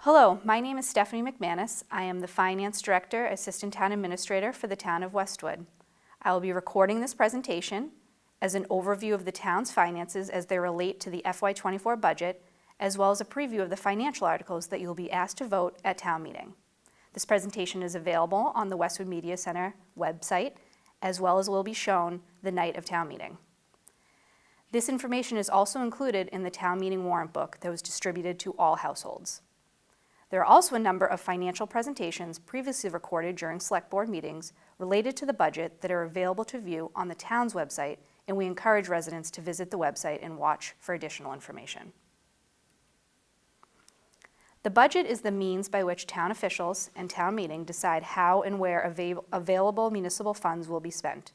Hello, my name is Stephanie McManus. I am the Finance Director, Assistant Town Administrator for the Town of Westwood. I will be recording this presentation as an overview of the town's finances as they relate to the FY24 budget, as well as a preview of the financial articles that you will be asked to vote at town meeting. This presentation is available on the Westwood Media Center website, as well as will be shown the night of town meeting. This information is also included in the town meeting warrant book that was distributed to all households. There are also a number of financial presentations previously recorded during Select Board meetings related to the budget that are available to view on the town's website, and we encourage residents to visit the website and watch for additional information. The budget is the means by which town officials and town meeting decide how and where available municipal funds will be spent.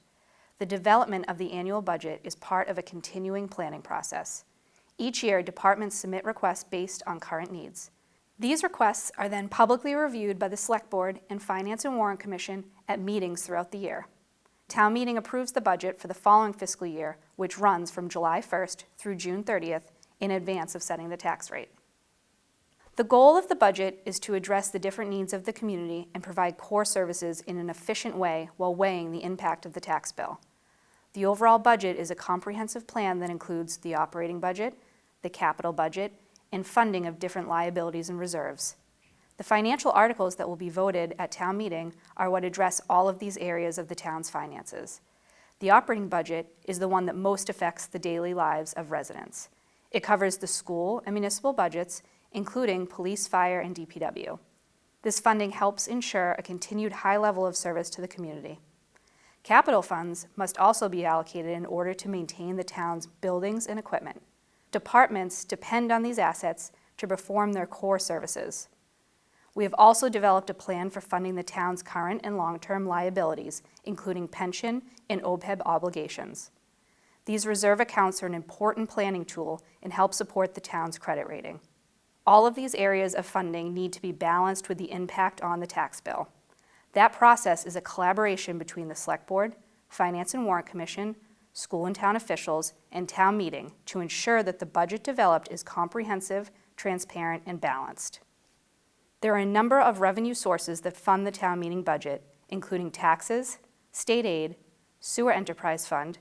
The development of the annual budget is part of a continuing planning process. Each year, departments submit requests based on current needs. These requests are then publicly reviewed by the Select Board and Finance and Warrant Commission at meetings throughout the year. Town meeting approves the budget for the following fiscal year, which runs from July 1st through June 30th in advance of setting the tax rate. The goal of the budget is to address the different needs of the community and provide core services in an efficient way while weighing the impact of the tax bill. The overall budget is a comprehensive plan that includes the operating budget, the capital budget, and funding of different liabilities and reserves. The financial articles that will be voted at town meeting are what address all of these areas of the town's finances. The operating budget is the one that most affects the daily lives of residents. It covers the school and municipal budgets, including police, fire, and DPW. This funding helps ensure a continued high level of service to the community. Capital funds must also be allocated in order to maintain the town's buildings and equipment. Departments depend on these assets to perform their core services. We have also developed a plan for funding the town's current and long-term liabilities, including pension and OPEB obligations. These reserve accounts are an important planning tool and help support the town's credit rating. All of these areas of funding need to be balanced with the impact on the tax bill. That process is a collaboration between the Select Board, Finance and Warrant Commission, school and town officials, and town meeting to ensure that the budget developed is comprehensive, transparent, and balanced. There are a number of revenue sources that fund the town meeting budget, including taxes, state aid, sewer enterprise fund,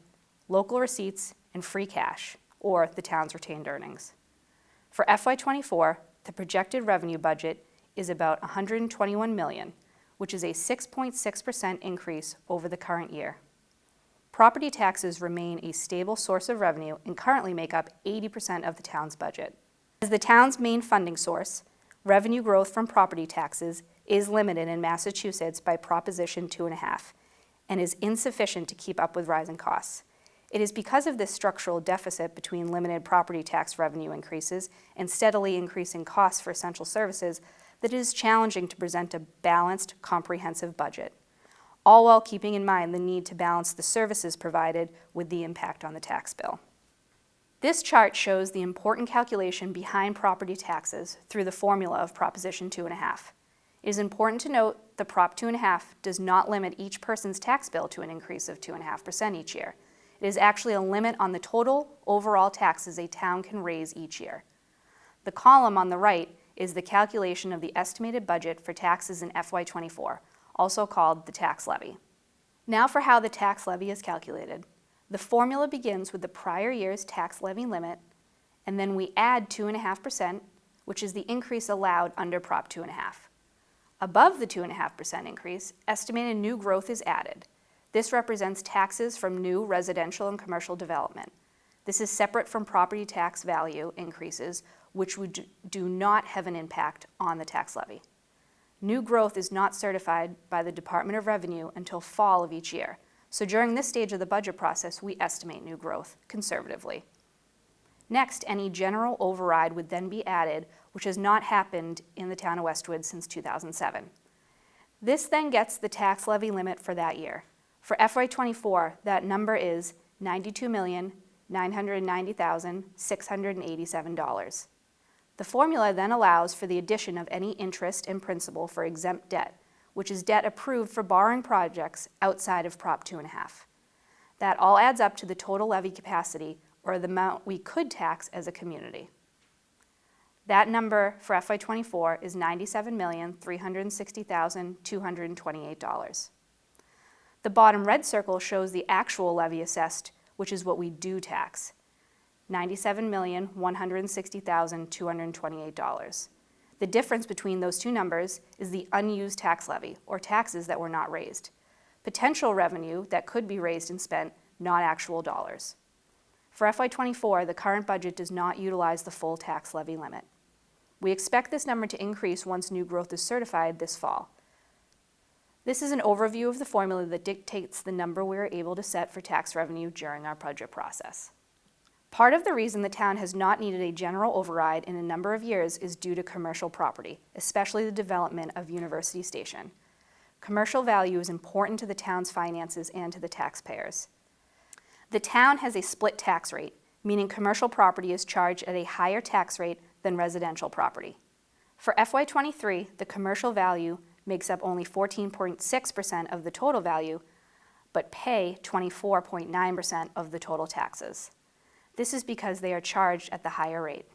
local receipts, and free cash, or the town's retained earnings. For FY24, the projected revenue budget is about $121 million, which is a 6.6% increase over the current year. Property taxes remain a stable source of revenue and currently make up 80% of the town's budget. As the town's main funding source, revenue growth from property taxes is limited in Massachusetts by Proposition 2.5 and is insufficient to keep up with rising costs. It is because of this structural deficit between limited property tax revenue increases and steadily increasing costs for essential services that it is challenging to present a balanced, comprehensive budget, all while keeping in mind the need to balance the services provided with the impact on the tax bill. This chart shows the important calculation behind property taxes through the formula of Proposition 2.5. It is important to note that Prop 2.5 does not limit each person's tax bill to an increase of 2.5% each year. It is actually a limit on the total overall taxes a town can raise each year. The column on the right is the calculation of the estimated budget for taxes in FY24, also called the tax levy. Now for how the tax levy is calculated. The formula begins with the prior year's tax levy limit, and then we add 2.5%, which is the increase allowed under Prop 2.5. Above the 2.5% increase, estimated new growth is added. This represents taxes from new residential and commercial development. This is separate from property tax value increases, which do not have an impact on the tax levy. New growth is not certified by the Department of Revenue until fall of each year. So during this stage of the budget process, we estimate new growth conservatively. Next, any general override would then be added, which has not happened in the town of Westwood since 2007. This then gets the tax levy limit for that year. For FY24, that number is $92,990,687. The formula then allows for the addition of any interest and principal for exempt debt, which is debt approved for borrowing projects outside of Prop 2.5. That all adds up to the total levy capacity, or the amount we could tax as a community. That number for FY24 is $97,360,228. The bottom red circle shows the actual levy assessed, which is what we do tax, $97,160,228. The difference between those two numbers is the unused tax levy, or taxes that were not raised. Potential revenue that could be raised and spent, not actual dollars. For FY24, the current budget does not utilize the full tax levy limit. We expect this number to increase once new growth is certified this fall. This is an overview of the formula that dictates the number we are able to set for tax revenue during our budget process. Part of the reason the town has not needed a general override in a number of years is due to commercial property, especially the development of University Station. Commercial value is important to the town's finances and to the taxpayers. The town has a split tax rate, meaning commercial property is charged at a higher tax rate than residential property. For FY23, the commercial value makes up only 14.6% of the total value, but pay 24.9% of the total taxes. This is because they are charged at the higher rate.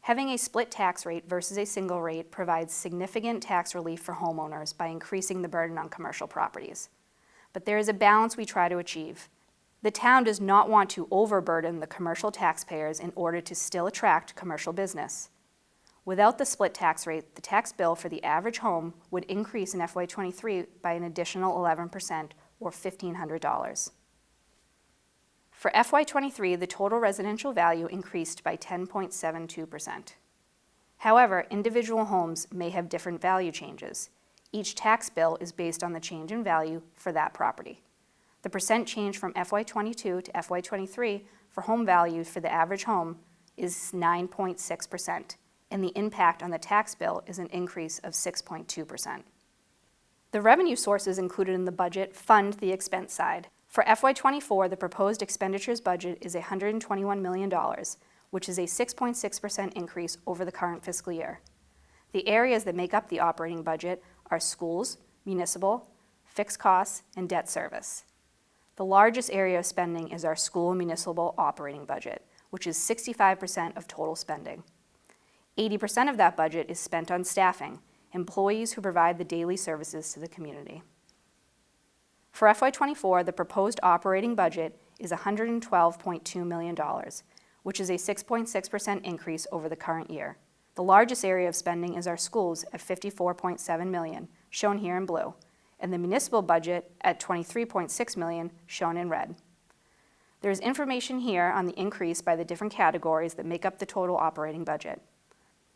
Having a split tax rate versus a single rate provides significant tax relief for homeowners by increasing the burden on commercial properties. But there is a balance we try to achieve. The town does not want to overburden the commercial taxpayers in order to still attract commercial business. Without the split tax rate, the tax bill for the average home would increase in FY23 by an additional 11%, or $1,500. For FY23, the total residential value increased by 10.72%. However, individual homes may have different value changes. Each tax bill is based on the change in value for that property. The percent change from FY22 to FY23 for home value for the average home is 9.6%, and the impact on the tax bill is an increase of 6.2%. The revenue sources included in the budget fund the expense side. For FY24, the proposed expenditures budget is $121 million, which is a 6.6% increase over the current fiscal year. The areas that make up the operating budget are schools, municipal, fixed costs, and debt service. The largest area of spending is our school municipal operating budget, which is 65% of total spending. 80% of that budget is spent on staffing, employees who provide the daily services to the community. For FY24, the proposed operating budget is $112.2 million, which is a 6.6% increase over the current year. The largest area of spending is our schools at $54.7 million, shown here in blue, and the municipal budget at $23.6 million, shown in red. There is information here on the increase by the different categories that make up the total operating budget.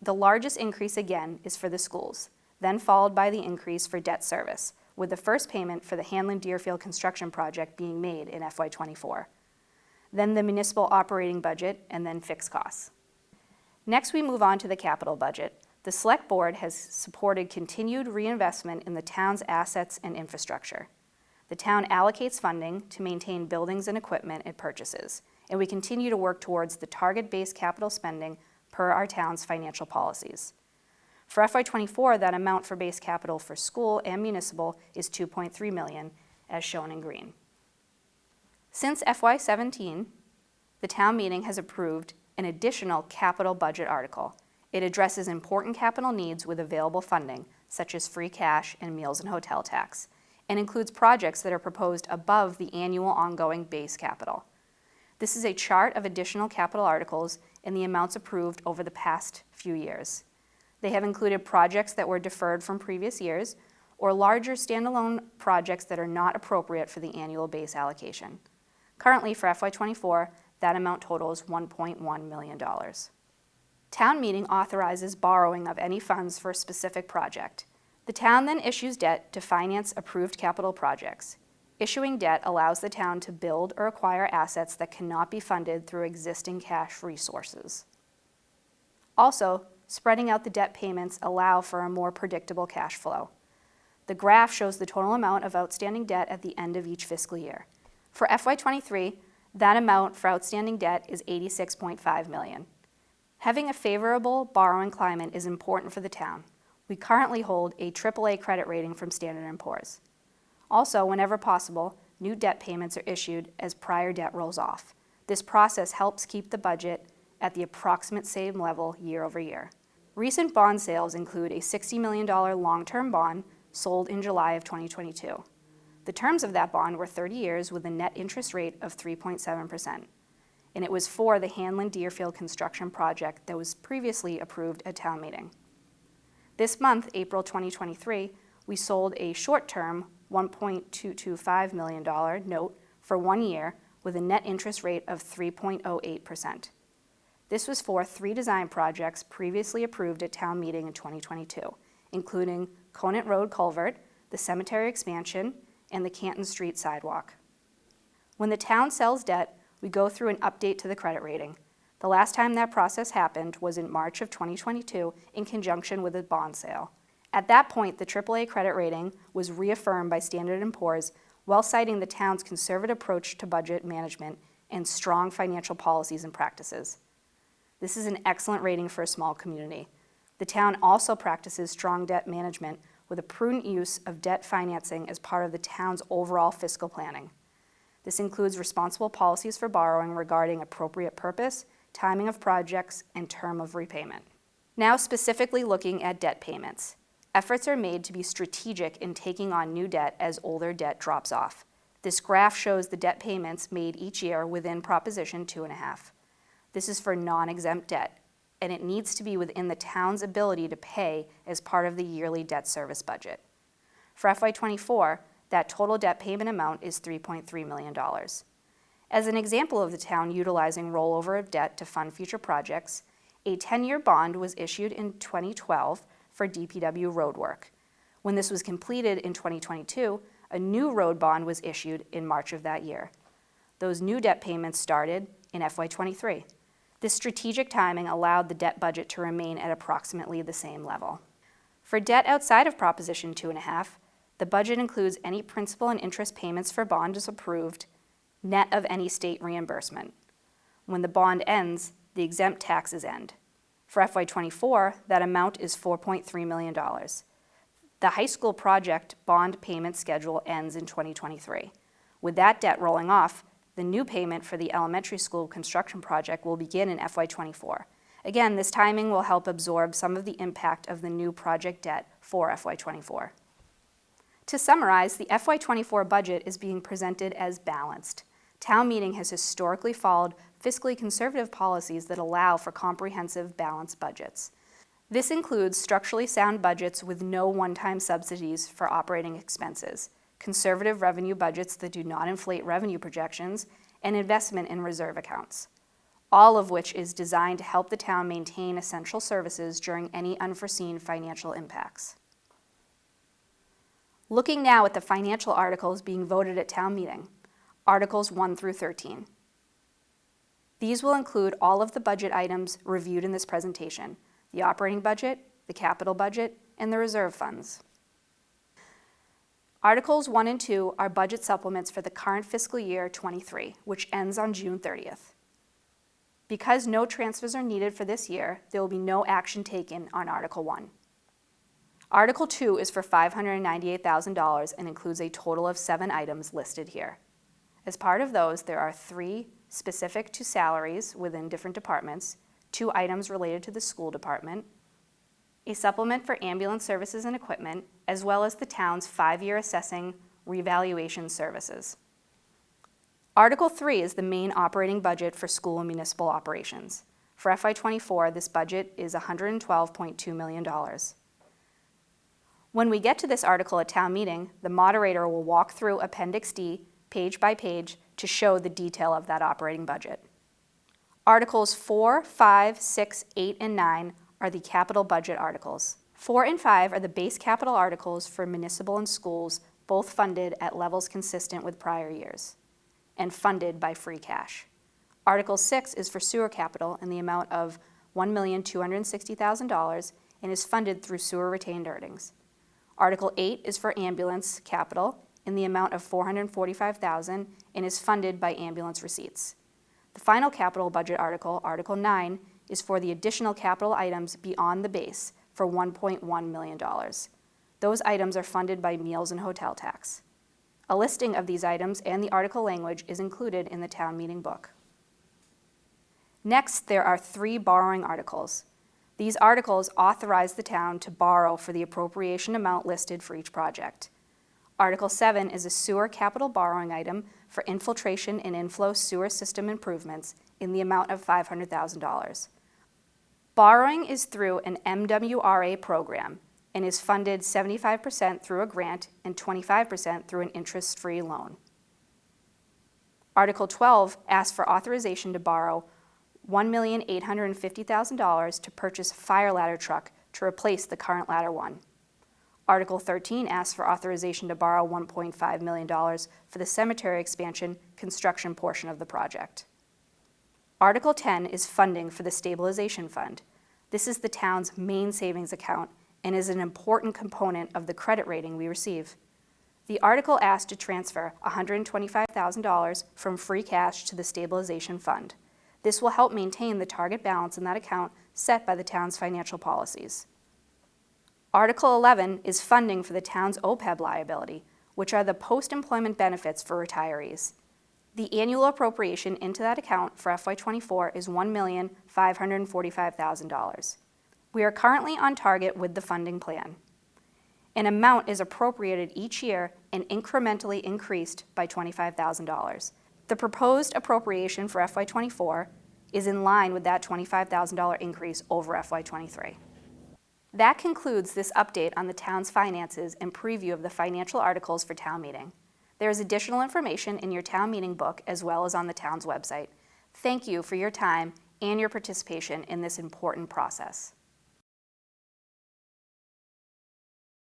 The largest increase again is for the schools, then followed by the increase for debt service, with the first payment for the Hanlon Deerfield construction project being made in FY24. Then the municipal operating budget, and then fixed costs. Next, we move on to the capital budget. The Select Board has supported continued reinvestment in the town's assets and infrastructure. The town allocates funding to maintain buildings and equipment it purchases, and we continue to work towards the target-based capital spending per our town's financial policies. For FY24, that amount for base capital for school and municipal is $2.3 million, as shown in green. Since FY17, the town meeting has approved an additional capital budget article. It addresses important capital needs with available funding, such as free cash and meals and hotel tax, and includes projects that are proposed above the annual ongoing base capital. This is a chart of additional capital articles and the amounts approved over the past few years. They have included projects that were deferred from previous years or larger standalone projects that are not appropriate for the annual base allocation. Currently, for FY24, that amount totals $1.1 million. Town meeting authorizes borrowing of any funds for a specific project. The town then issues debt to finance approved capital projects. Issuing debt allows the town to build or acquire assets that cannot be funded through existing cash resources. Also, spreading out the debt payments allow for a more predictable cash flow. The graph shows the total amount of outstanding debt at the end of each fiscal year. For FY23, that amount for outstanding debt is $86.5 million. Having a favorable borrowing climate is important for the town. We currently hold a AAA credit rating from Standard & Poor's. Also, whenever possible, new debt payments are issued as prior debt rolls off. This process helps keep the budget at the approximate same level year over year. Recent bond sales include a $60 million long-term bond sold in July of 2022. The terms of that bond were 30 years with a net interest rate of 3.7%, and it was for the Hanlon Deerfield construction project that was previously approved at town meeting. This month, April 2023, we sold a short-term $1.225 million note for 1 year with a net interest rate of 3.08%. This was for 3 design projects previously approved at town meeting in 2022, including Conant Road Culvert, the cemetery expansion, and the Canton Street sidewalk. When the town sells debt, we go through an update to the credit rating. The last time that process happened was in March of 2022 in conjunction with a bond sale. At that point, the AAA credit rating was reaffirmed by Standard & Poor's while citing the town's conservative approach to budget management and strong financial policies and practices. This is an excellent rating for a small community. The town also practices strong debt management with a prudent use of debt financing as part of the town's overall fiscal planning. This includes responsible policies for borrowing regarding appropriate purpose, timing of projects, and term of repayment. Now specifically looking at debt payments. Efforts are made to be strategic in taking on new debt as older debt drops off. This graph shows the debt payments made each year within Proposition 2.5. This is for non-exempt debt, and it needs to be within the town's ability to pay as part of the yearly debt service budget. For FY24, that total debt payment amount is $3.3 million. As an example of the town utilizing rollover of debt to fund future projects, a 10-year bond was issued in 2012 for DPW road work. When this was completed in 2022, a new road bond was issued in March of that year. Those new debt payments started in FY23. This strategic timing allowed the debt budget to remain at approximately the same level. For debt outside of Proposition 2.5, the budget includes any principal and interest payments for bond is approved, net of any state reimbursement. When the bond ends, the exempt taxes end. For FY24, that amount is $4.3 million. The high school project bond payment schedule ends in 2023. With that debt rolling off, the new payment for the elementary school construction project will begin in FY24. Again, this timing will help absorb some of the impact of the new project debt for FY24. To summarize, the FY24 budget is being presented as balanced. Town meeting has historically followed fiscally conservative policies that allow for comprehensive, balanced budgets. This includes structurally sound budgets with no one-time subsidies for operating expenses, conservative revenue budgets that do not inflate revenue projections, and investment in reserve accounts, all of which is designed to help the town maintain essential services during any unforeseen financial impacts. Looking now at the financial articles being voted at town meeting, Articles 1 through 13. These will include all of the budget items reviewed in this presentation: the operating budget, the capital budget, and the reserve funds. Articles 1 and 2 are budget supplements for the current fiscal year 23, which ends on June 30th. Because no transfers are needed for this year, there will be no action taken on Article 1. Article 2 is for $598,000 and includes a total of 7 items listed here. As part of those, there are 3 specific to salaries within different departments, 2 items related to the school department, a supplement for ambulance services and equipment, as well as the town's 5-year assessing revaluation services. Article 3 is the main operating budget for school and municipal operations. For FY24, this budget is $112.2 million. When we get to this article at town meeting, the moderator will walk through Appendix D, page by page, to show the detail of that operating budget. Articles 4, 5, 6, 8, and 9 are the capital budget articles. 4 and 5 are the base capital articles for municipal and schools, both funded at levels consistent with prior years, and funded by free cash. Article 6 is for sewer capital in the amount of $1,260,000 and is funded through sewer retained earnings. Article 8 is for ambulance capital in the amount of $445,000 and is funded by ambulance receipts. The final capital budget article, Article 9, is for the additional capital items beyond the base for $1.1 million. Those items are funded by meals and hotel tax. A listing of these items and the article language is included in the town meeting book. Next, there are 3 borrowing articles. These articles authorize the town to borrow for the appropriation amount listed for each project. Article 7 is a sewer capital borrowing item for infiltration and inflow sewer system improvements in the amount of $500,000. Borrowing is through an MWRA program and is funded 75% through a grant and 25% through an interest-free loan. Article 12 asks for authorization to borrow $1,850,000 to purchase a fire ladder truck to replace the current ladder 1. Article 13 asks for authorization to borrow $1.5 million for the cemetery expansion construction portion of the project. Article 10 is funding for the stabilization fund. This is the town's main savings account and is an important component of the credit rating we receive. The article asks to transfer $125,000 from free cash to the stabilization fund. This will help maintain the target balance in that account set by the town's financial policies. Article 11 is funding for the town's OPEB liability, which are the post-employment benefits for retirees. The annual appropriation into that account for FY24 is $1,545,000. We are currently on target with the funding plan. An amount is appropriated each year and incrementally increased by $25,000. The proposed appropriation for FY24 is in line with that $25,000 increase over FY23. That concludes this update on the town's finances and preview of the financial articles for town meeting. There is additional information in your town meeting book as well as on the town's website. Thank you for your time and your participation in this important process.